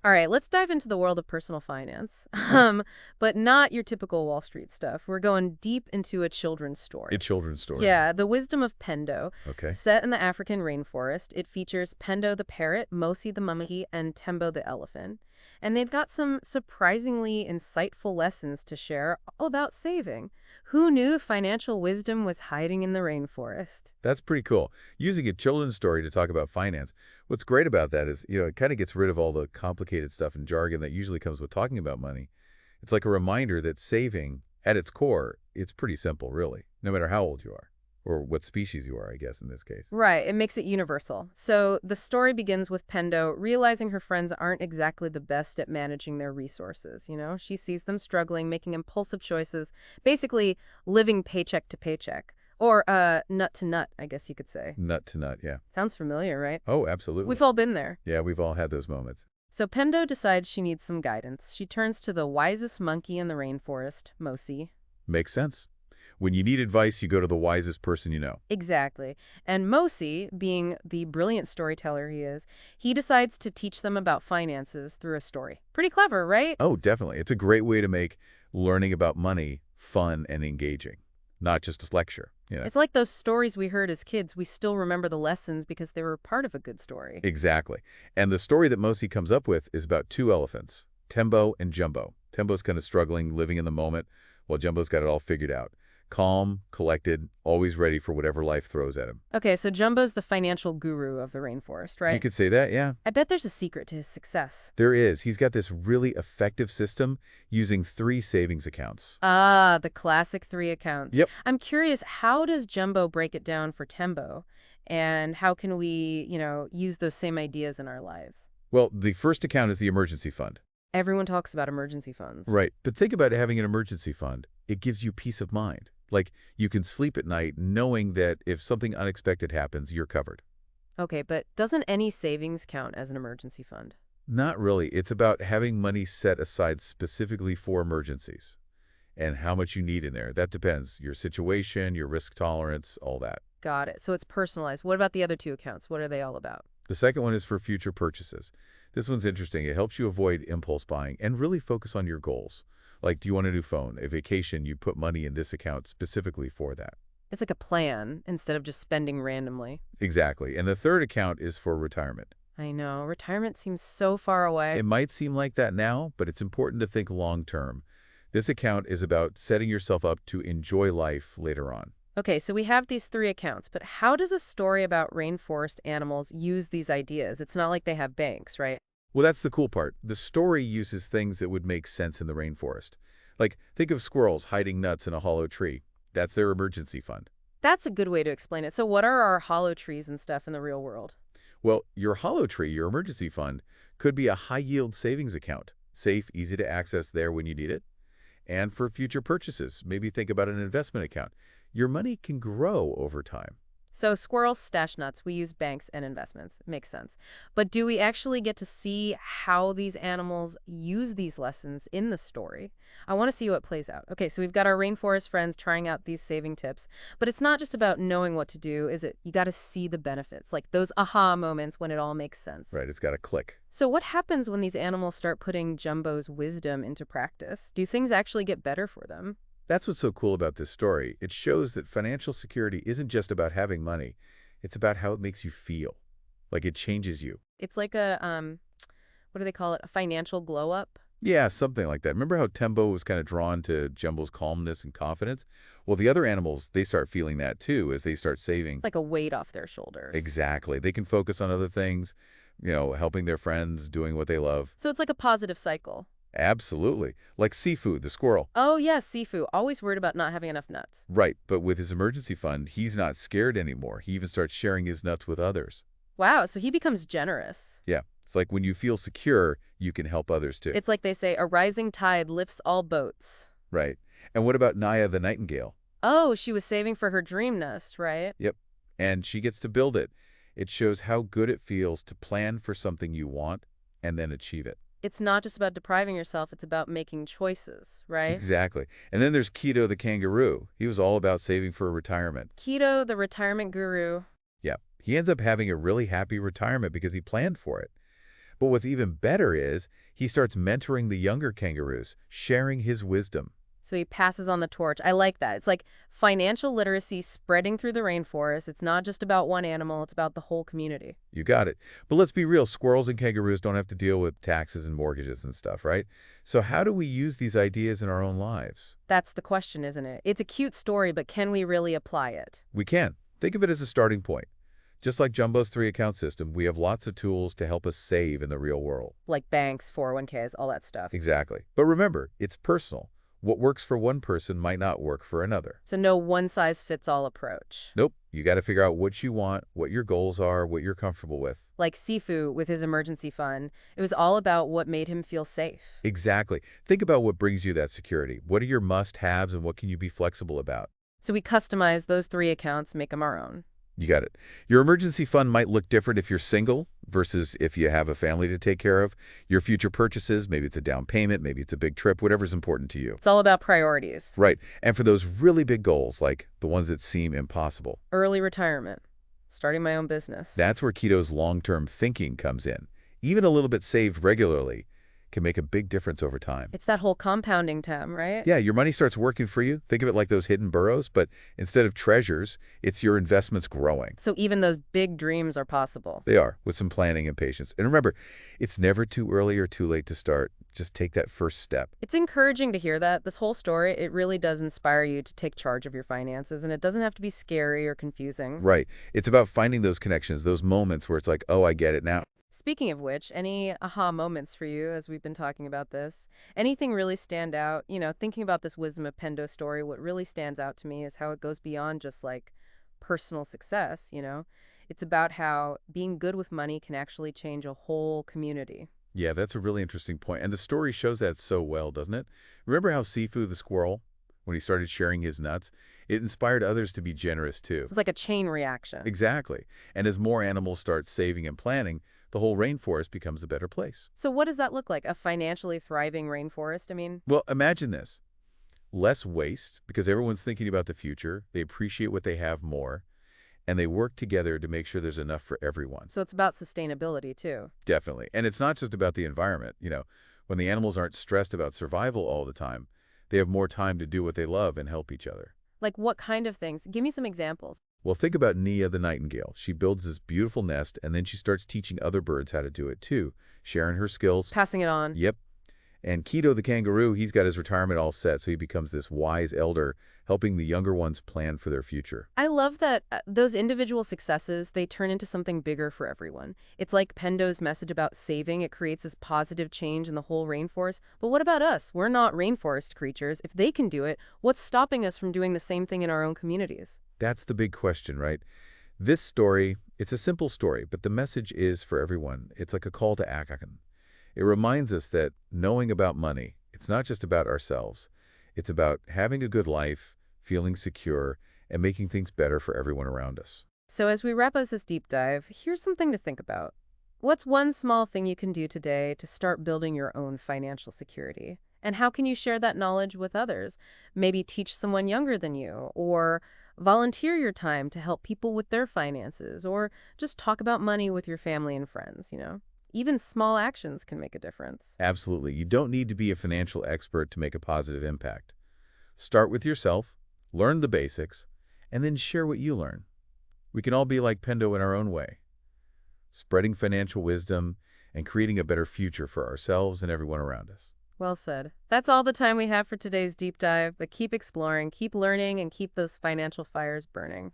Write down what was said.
All right, let's dive into the world of personal finance. But not your typical Wall Street stuff. We're going deep into a children's A story. children's story. Yeah, The Wisdom of Pendo. Okay. Set in the African rainforest, it features Pendo the parrot, Mosi the monkey, and Tembo the elephant. And they've got some surprisingly insightful lessons to share all about saving. Who knew financial wisdom was hiding in the rainforest? That's pretty cool. Using a children's story to talk about finance. What's great about that is, it kind of gets rid of all the complicated stuff and jargon that usually comes with talking about money. It's like a reminder that saving, at its core, it's pretty simple, really, no matter how old you are, or what species you are, I guess, in this case. Right, it makes it universal. So the story begins with Pendo realizing her friends aren't exactly the best at managing their resources, you know? She sees them struggling, making impulsive choices, basically living paycheck to paycheck. Or nut to nut, I guess you could say. Nut to nut, yeah. Sounds familiar, right? Oh, absolutely. We've all been there. Yeah, we've all had those moments. So Pendo decides she needs some guidance. She turns to the wisest monkey in the rainforest, Mosi. Makes sense. When you need advice, you go to the wisest person you know. Exactly. And Mosi, being the brilliant storyteller he is, he decides to teach them about finances through a story. Pretty clever, right? Oh, definitely. It's a great way to make learning about money fun and engaging, not just a lecture. It's like those stories we heard as kids. We still remember the lessons because they were part of a good story. Exactly. And the story that Mosi comes up with is about two elephants, Tembo and Jumbo. Tembo's kind of struggling, living in the moment, while Jumbo's got it all figured out. Calm, collected, always ready for whatever life throws at him. Okay, so Jumbo's the financial guru of the rainforest, You right? could say that, yeah. I bet there's a secret to his success. There is. He's got this really effective system using 3 savings accounts. Ah, the classic three accounts. Yep. I'm curious, how does Jumbo break it down for Tembo? And how can we, use those same ideas in our lives? Well, the first account is the emergency fund. Everyone talks about emergency funds. Right. But think about having an emergency fund. It gives you peace of mind. Like, you can sleep at night knowing that if something unexpected happens, you're covered. Okay, but doesn't any savings count as an emergency fund? Not really. It's about having money set aside specifically for emergencies and how much you need in there. That depends. Your situation, your risk tolerance, all that. Got it. So it's personalized. What about the other two accounts? What are they all about? The second one is for future purchases. This one's interesting. It helps you avoid impulse buying and really focus on your goals. Like, do you want a new phone, a vacation? You put money in this account specifically for that. It's like a plan instead of just spending randomly. Exactly. And the third account is for retirement. I know. Retirement seems so far away. It might seem like that now, but it's important to think long term. This account is about setting yourself up to enjoy life later on. Okay, so we have these three accounts, but how does a story about rainforest animals use these ideas? It's not like they have banks, right? Well, that's the cool part. The story uses things that would make sense in the rainforest. Like, think of squirrels hiding nuts in a hollow tree. That's their emergency fund. That's a good way to explain it. So what are our hollow trees and stuff in the real world? Well, your hollow tree, your emergency fund, could be a high-yield savings account. Safe, easy to access there when you need it. And for future purchases, maybe think about an investment account. Your money can grow over time. So squirrels stash nuts. We use banks and investments. Makes sense. But do we actually get to see how these animals use these lessons in the story? I want to see what plays out. Okay, so we've got our rainforest friends trying out these saving tips. But it's not just about knowing what to do, is it? You got to see the benefits, like those aha moments when it all makes sense. Right, it's got to click. So what happens when these animals start putting Jumbo's wisdom into practice? Do things actually get better for them? That's what's so cool about this story. It shows that financial security isn't just about having money. It's about how it makes you feel. Like it changes you. It's like a, what do they call it? A financial glow up? Yeah, something like that. Remember how Tembo was kind of drawn to Jumbo's calmness and confidence? Well, the other animals, they start feeling that too as they start saving. Like a weight off their shoulders. Exactly. They can focus on other things, helping their friends, doing what they love. So it's like a positive cycle. Absolutely. Like Seafood, the squirrel. Oh, yes, Sifu. Always worried about not having enough nuts. Right, but with his emergency fund, he's not scared anymore. He even starts sharing his nuts with others. Wow, so he becomes generous. Yeah, it's like when you feel secure, you can help others too. It's like they say, a rising tide lifts all boats. Right. And what about Naya the nightingale? Oh, she was saving for her dream nest, right? Yep. And she gets to build it. It shows how good it feels to plan for something you want and then achieve it. It's not just about depriving yourself, it's about making choices, right? Exactly. And then there's Keto the kangaroo. He was all about saving for retirement. Keto, the retirement guru. Yeah. He ends up having a really happy retirement because he planned for it. But what's even better is he starts mentoring the younger kangaroos, sharing his wisdom. So he passes on the torch. I like that. It's like financial literacy spreading through the rainforest. It's not just about one animal, it's about the whole community. You got it. But let's be real, squirrels and kangaroos don't have to deal with taxes and mortgages and stuff, right? So how do we use these ideas in our own lives? That's the question, isn't it? It's a cute story, but can we really apply it? We can. Think of it as a starting point. Just like Jumbo's 3-account system, we have lots of tools to help us save in the real world. Like banks, 401ks, all that stuff. Exactly. But remember, it's personal. What works for one person might not work for another. So no one-size-fits-all approach. Nope. You got to figure out what you want, what your goals are, what you're comfortable with. Like Sifu with his emergency fund, it was all about what made him feel safe. Exactly. Think about what brings you that security. What are your must-haves and what can you be flexible about? So we customize those 3 accounts, make them our own. You got it. Your emergency fund might look different if you're single versus if you have a family to take care of. Your future purchases, maybe it's a down payment, maybe it's a big trip, whatever's important to you. It's all about priorities. Right. And for those really big goals, like the ones that seem impossible, Early retirement, starting my own business. that's where Keto's long-term thinking comes in. Even a little bit saved regularly can make a big difference over time. It's that whole compounding term, right? Yeah, your money starts working for you. Think of it like those hidden burrows, but instead of treasures, it's your investments growing. So even those big dreams are possible. They are, with some planning and patience. And remember, it's never too early or too late to start. Just take that first step. It's encouraging to hear that. This whole story, it really does inspire you to take charge of your finances, and it doesn't have to be scary or confusing. Right. It's about finding those connections, those moments where it's like, oh, I get it now. Speaking of which, any aha moments for you as we've been talking about this? Anything really stand out? Thinking about this Wisdom of Pendo story, what really stands out to me is how it goes beyond just like personal success. It's about how being good with money can actually change a whole community. Yeah, that's a really interesting point. And the story shows that so well, doesn't it? Remember how Sifu the squirrel, when he started sharing his nuts, it inspired others to be generous too. It's like a chain reaction. Exactly. And as more animals start saving and planning, the whole rainforest becomes a better place. So what does that look like? A financially thriving rainforest? Well, imagine this. Less waste, because everyone's thinking about the future, they appreciate what they have more, and they work together to make sure there's enough for everyone. So it's about sustainability too. Definitely. And it's not just about the environment. When the animals aren't stressed about survival all the time, they have more time to do what they love and help each other. Like what kind of things? Give me some examples. Well, think about Nia the nightingale. She builds this beautiful nest, and then she starts teaching other birds how to do it too, sharing her skills. Passing it on. Yep. And Keto the kangaroo, he's got his retirement all set, so he becomes this wise elder, helping the younger ones plan for their future. I love that those individual successes, they turn into something bigger for everyone. It's like Pendo's message about saving. It creates this positive change in the whole rainforest. But what about us? We're not rainforest creatures. If they can do it, what's stopping us from doing the same thing in our own communities? That's the big question, right? This story, it's a simple story, but the message is for everyone. It's like a call to action. It reminds us that knowing about money, it's not just about ourselves. It's about having a good life, feeling secure, and making things better for everyone around us. So as we wrap up this deep dive, here's something to think about. What's one small thing you can do today to start building your own financial security? And how can you share that knowledge with others? Maybe teach someone younger than you, or volunteer your time to help people with their finances, or just talk about money with your family and friends. Even small actions can make a difference. Absolutely. You don't need to be a financial expert to make a positive impact. Start with yourself, learn the basics, and then share what you learn. We can all be like Pendo in our own way, spreading financial wisdom and creating a better future for ourselves and everyone around us. Well said. That's all the time we have for today's deep dive, but keep exploring, keep learning, and keep those financial fires burning.